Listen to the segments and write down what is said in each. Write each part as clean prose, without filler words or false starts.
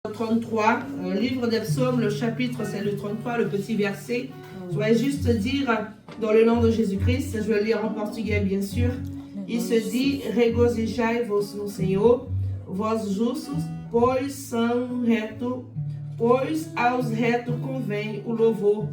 33, livre des psaumes, le chapitre c'est le 33, le petit verset. Je voudrais juste dire dans le nom de Jésus-Christ, je vais le lire en portugais bien sûr. Il se dit, regozijai-vos no Senhor, vós justos, pois são reto, pois aos retos convém o louvor.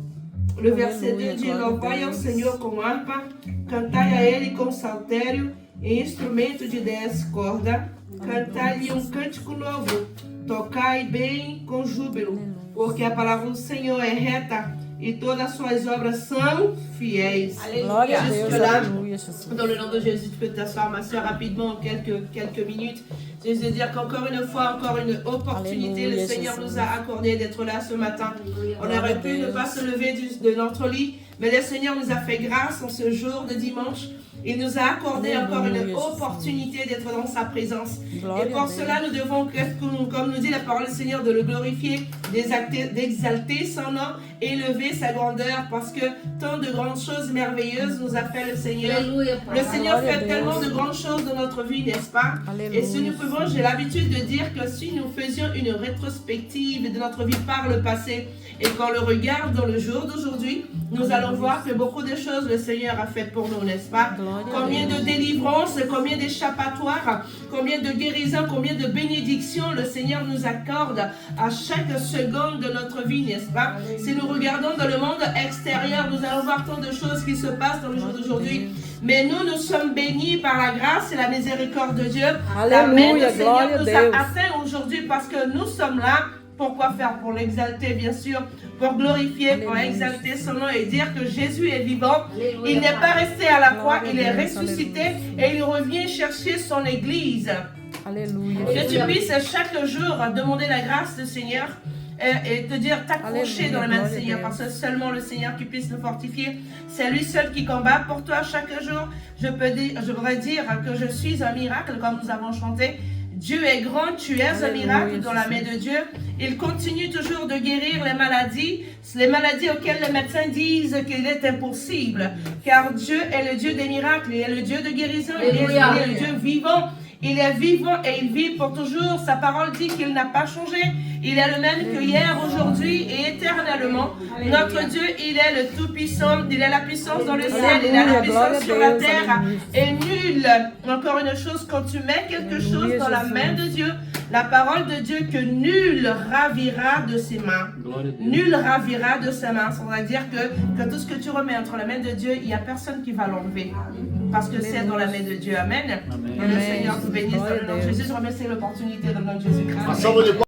Le verset 2 dit, louvai ao Senhor com harpa, cantai a Ele com saltério e instrumento de 10 cordas, cantai-lhe cântico novo, tocai bem com júbilo, porque a palavra do Senhor é reta e todas as suas obras são fiéis. Glória a Deus, aleluia, dans le nom de Jésus, tu peux t'asseoir, ma soeur, rapidement, quelques minutes. Je veux dire qu'encore une fois, encore une opportunité, alléluia, le Seigneur Jésus nous a accordé d'être là ce matin. On aurait pu ne pas se lever de notre lit, mais le Seigneur nous a fait grâce en ce jour de dimanche. Il nous a accordé encore une opportunité d'être dans sa présence. Et pour cela, nous devons, comme nous dit la parole du Seigneur, de le glorifier, d'exalter son nom, élever sa grandeur, parce que tant de grandes choses merveilleuses nous a fait le Seigneur. Le Seigneur fait tellement de grandes choses dans notre vie, n'est-ce pas? Et si nous pouvons, j'ai l'habitude de dire que si nous faisions une rétrospective de notre vie par le passé, et qu'on le regarde dans le jour d'aujourd'hui, nous allons voir que beaucoup de choses le Seigneur a fait pour nous, n'est-ce pas? Combien de délivrances, combien d'échappatoires, combien de guérisons, combien de bénédictions le Seigneur nous accorde à chaque seconde de notre vie, n'est-ce pas? Si nous regardons dans le monde extérieur, nous allons voir tant de choses qui se passent dans le jour d'aujourd'hui. Mais nous sommes bénis par la grâce et la miséricorde de Dieu. La main du Seigneur nous a atteints aujourd'hui parce que nous sommes là. Pourquoi faire? Pour l'exalter, bien sûr, pour glorifier, pour exalter son nom et dire que Jésus est vivant. Il n'est pas resté à la croix, il est ressuscité et il revient chercher son Église. Alléluia. Que tu puisses chaque jour demander la grâce du Seigneur et te dire, t'accrocher dans les mains du Seigneur, parce que seulement le Seigneur qui puisse nous fortifier. C'est lui seul qui combat pour toi chaque jour. Je voudrais dire que je suis un miracle, comme nous avons chanté. Dieu est grand, tu es un miracle dans la main de Dieu. Il continue toujours de guérir les maladies auxquelles les médecins disent qu'il est impossible. Car Dieu est le Dieu des miracles, il est le Dieu de guérison, il est le Dieu vivant. Il est vivant et il vit pour toujours. Sa parole dit qu'il n'a pas changé. Il est le même que hier, aujourd'hui et éternellement. Notre Dieu, il est le Tout-Puissant. Il est la puissance dans le ciel. Il a la puissance sur la terre. Et nul, encore une chose, quand tu mets quelque chose dans la main de Dieu, la parole de Dieu que nul ravira de ses mains. Nul ravira de ses mains. Ça veut dire que tout ce que tu remets entre la main de Dieu, il n'y a personne qui va l'enlever. Parce que c'est dans la main de Dieu. Amen. Et le Seigneur te bénisse dans le nom de Jésus. Je remercie l'opportunité dans le nom de Jésus-Christ.